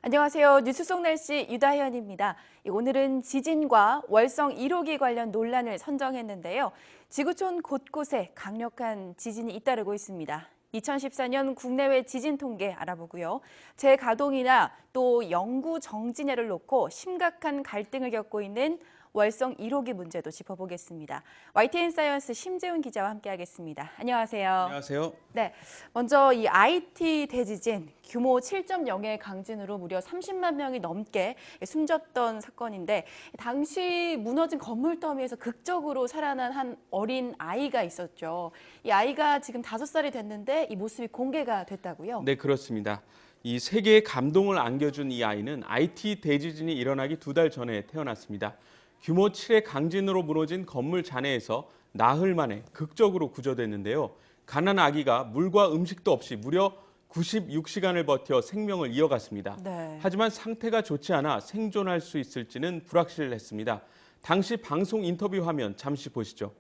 안녕하세요. 뉴스 속 날씨 유다현입니다. 오늘은 지진과 월성 1호기 관련 논란을 선정했는데요. 지구촌 곳곳에 강력한 지진이 잇따르고 있습니다. 2014년 국내외 지진 통계 알아보고요. 재가동이나 또 영구 정지냐를 놓고 심각한 갈등을 겪고 있는 월성 1호기 문제도 짚어보겠습니다. YTN 사이언스 심재훈 기자와 함께하겠습니다. 안녕하세요. 안녕하세요. 네, 먼저 이 IT 대지진 규모 7.0의 강진으로 무려 30만 명이 넘게 숨졌던 사건인데 당시 무너진 건물 더미에서 극적으로 살아난 한 어린 아이가 있었죠. 이 아이가 지금 5살이 됐는데 이 모습이 공개가 됐다고요? 네, 그렇습니다. 이 세계에 감동을 안겨준 이 아이는 IT 대지진이 일어나기 2달 전에 태어났습니다. 규모 7의 강진으로 무너진 건물 잔해에서 나흘 만에 극적으로 구조됐는데요. 가난한 아기가 물과 음식도 없이 무려 96시간을 버텨 생명을 이어갔습니다. 네. 하지만 상태가 좋지 않아 생존할 수 있을지는 불확실했습니다. 당시 방송 인터뷰 화면 잠시 보시죠.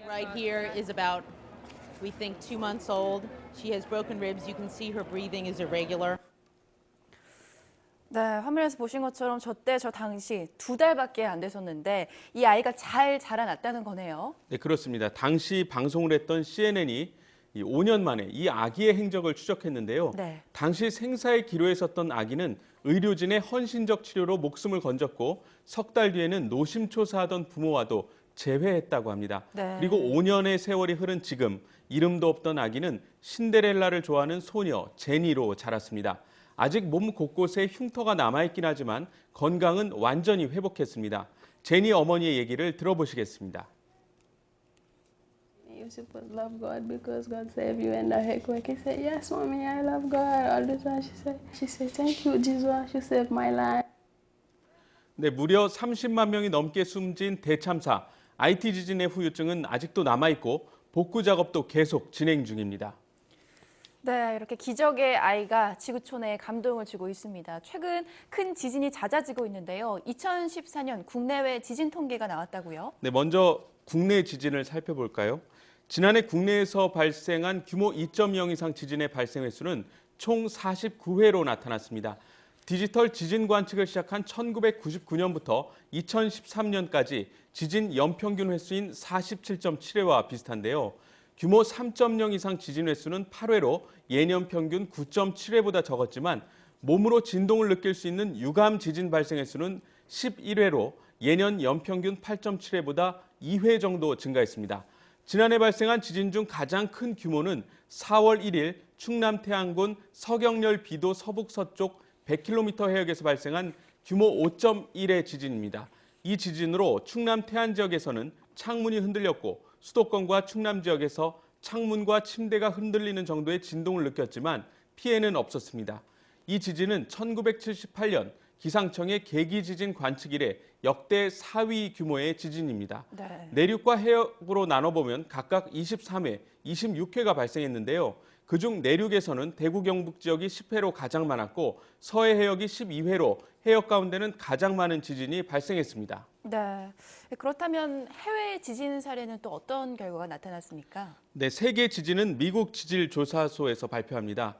Right here is about, we think, 2 months old. She has broken ribs. You can see her breathing is irregular. 네, 화면에서 보신 것처럼 저 당시 2달밖에 안 됐었는데 이 아이가 잘 자라났다는 거네요. 네, 그렇습니다. 당시 방송을 했던 CNN이 5년 만에 이 아기의 행적을 추적했는데요. 네. 당시 생사의 기로에 섰던 아기는 의료진의 헌신적 치료로 목숨을 건졌고 석 달 뒤에는 노심초사하던 부모와도 재회했다고 합니다. 네. 그리고 5년의 세월이 흐른 지금 이름도 없던 아기는 신데렐라를 좋아하는 소녀 제니로 자랐습니다. 아직 몸 곳곳에 흉터가 남아있긴 하지만 건강은 완전히 회복했습니다. 제니 어머니의 얘기를 들어보시겠습니다. You should put love God because God saved you and I had quick. He said, yes, mommy, I love God. All the time she said, thank you, Jesus, you saved my life. 네, 무려 30만 명이 넘게 숨진 대참사, IT 지진의 후유증은 아직도 남아있고 복구 작업도 계속 진행 중입니다. 네, 이렇게 기적의 아이가 지구촌에 감동을 주고 있습니다. 최근 큰 지진이 잦아지고 있는데요. 2014년 국내외 지진 통계가 나왔다고요? 네, 먼저 국내 지진을 살펴볼까요? 지난해 국내에서 발생한 규모 2.0 이상 지진의 발생 횟수는 총 49회로 나타났습니다. 디지털 지진 관측을 시작한 1999년부터 2013년까지 지진 연평균 횟수인 47.7회와 비슷한데요. 규모 3.0 이상 지진 횟수는 8회로 예년 평균 9.7회보다 적었지만 몸으로 진동을 느낄 수 있는 유감 지진 발생 횟수는 11회로 예년 연평균 8.7회보다 2회 정도 증가했습니다. 지난해 발생한 지진 중 가장 큰 규모는 4월 1일 충남 태안군 서경열 비도 서북서쪽 100km 해역에서 발생한 규모 5.1의 지진입니다. 이 지진으로 충남 태안 지역에서는 창문이 흔들렸고 수도권과 충남 지역에서 창문과 침대가 흔들리는 정도의 진동을 느꼈지만 피해는 없었습니다. 이 지진은 1978년 기상청의 계기 지진 관측 이래 역대 4위 규모의 지진입니다. 네. 내륙과 해역으로 나눠보면 각각 23회, 26회가 발생했는데요. 그중 내륙에서는 대구 경북 지역이 10회로 가장 많았고 서해 해역이 12회로 해역 가운데는 가장 많은 지진이 발생했습니다. 네, 그렇다면 해외 지진 사례는 또 어떤 결과가 나타났습니까? 네, 세계 지진은 미국 지질조사소에서 발표합니다.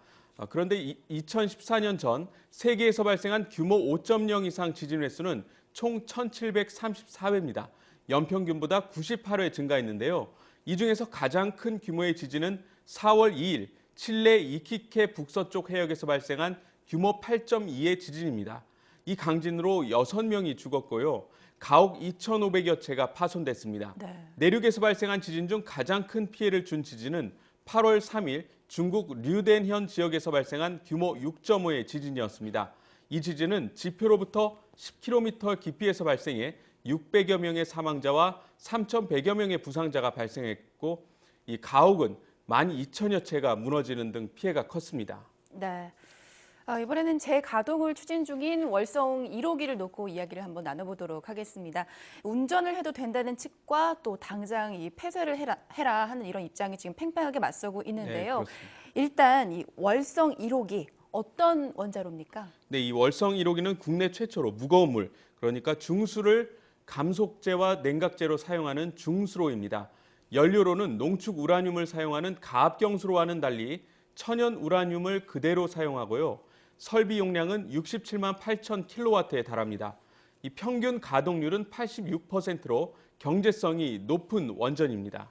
그런데 2014년 전 세계에서 발생한 규모 5.0 이상 지진 횟수는 총 1734회입니다. 연평균보다 98회 증가했는데요. 이 중에서 가장 큰 규모의 지진은 4월 2일 칠레 이키케 북서쪽 해역에서 발생한 규모 8.2의 지진입니다. 이 강진으로 6명이 죽었고요. 가옥 2,500여 채가 파손됐습니다. 네. 내륙에서 발생한 지진 중 가장 큰 피해를 준 지진은 8월 3일 중국 류덴현 지역에서 발생한 규모 6.5의 지진이었습니다. 이 지진은 지표로부터 10km 깊이에서 발생해 600여 명의 사망자와 3,100여 명의 부상자가 발생했고 이 가옥은 12,000여 채가 무너지는 등 피해가 컸습니다. 네. 이번에는 재가동을 추진 중인 월성 1호기를 놓고 이야기를 한번 나눠보도록 하겠습니다. 운전을 해도 된다는 측과 또 당장 이 폐쇄를 해라 하는 이런 입장이 지금 팽팽하게 맞서고 있는데요. 네, 일단 이 월성 1호기 어떤 원자로입니까? 네, 이 월성 1호기는 국내 최초로 무거운 물, 그러니까 중수를 감속재와 냉각재로 사용하는 중수로입니다. 연료로는 농축 우라늄을 사용하는 가압경수로와는 달리 천연 우라늄을 그대로 사용하고요. 설비 용량은 67만 8천 킬로와트에 달합니다. 이 평균 가동률은 86%로 경제성이 높은 원전입니다.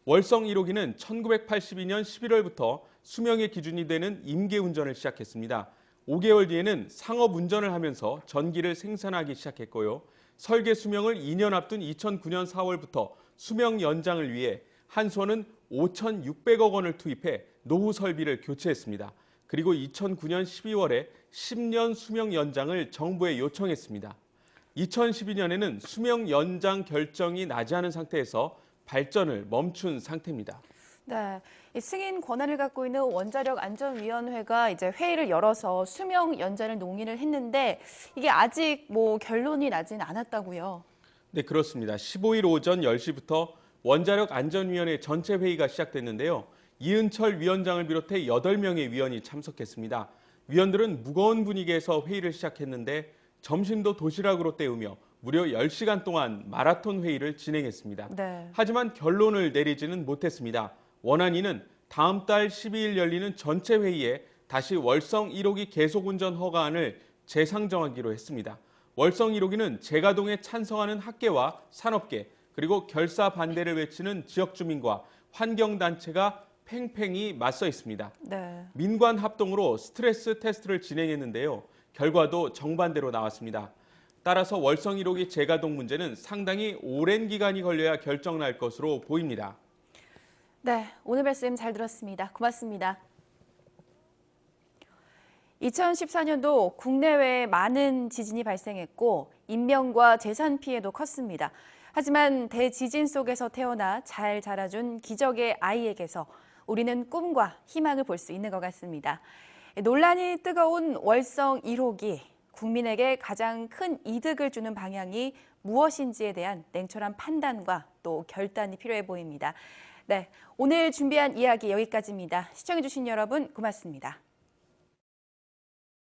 월성 1호기는 1982년 11월부터 수명의 기준이 되는 임계운전을 시작했습니다. 5개월 뒤에는 상업운전을 하면서 전기를 생산하기 시작했고요. 설계 수명을 2년 앞둔 2009년 4월부터 수명 연장을 위해 한수원은 5,600억 원을 투입해 노후 설비를 교체했습니다. 그리고 2009년 12월에 10년 수명 연장을 정부에 요청했습니다. 2012년에는 수명 연장 결정이 나지 않은 상태에서 발전을 멈춘 상태입니다. 네, 이 승인 권한을 갖고 있는 원자력안전위원회가 이제 회의를 열어서 수명 연장을 논의를 했는데 이게 아직 결론이 나진 않았다고요. 네, 그렇습니다. 15일 오전 10시부터 원자력안전위원회 전체 회의가 시작됐는데요. 이은철 위원장을 비롯해 8명의 위원이 참석했습니다. 위원들은 무거운 분위기에서 회의를 시작했는데 점심도 도시락으로 때우며 무려 10시간 동안 마라톤 회의를 진행했습니다. 네. 하지만 결론을 내리지는 못했습니다. 원안위는 다음 달 12일 열리는 전체 회의에 다시 월성 1호기 계속운전 허가안을 재상정하기로 했습니다. 월성 1호기는 재가동에 찬성하는 학계와 산업계 그리고 결사 반대를 외치는 지역 주민과 환경단체가 팽팽히 맞서 있습니다. 네. 민관 합동으로 스트레스 테스트를 진행했는데요. 결과도 정반대로 나왔습니다. 따라서 월성 1호기 재가동 문제는 상당히 오랜 기간이 걸려야 결정 날 것으로 보입니다. 네, 오늘 말씀 잘 들었습니다. 고맙습니다. 2014년도 국내외에 많은 지진이 발생했고 인명과 재산 피해도 컸습니다. 하지만 대지진 속에서 태어나 잘 자라준 기적의 아이에게서 우리는 꿈과 희망을 볼 수 있는 것 같습니다. 논란이 뜨거운 월성 1호기, 국민에게 가장 큰 이득을 주는 방향이 무엇인지에 대한 냉철한 판단과 또 결단이 필요해 보입니다. 네, 오늘 준비한 이야기 여기까지입니다. 시청해주신 여러분 고맙습니다.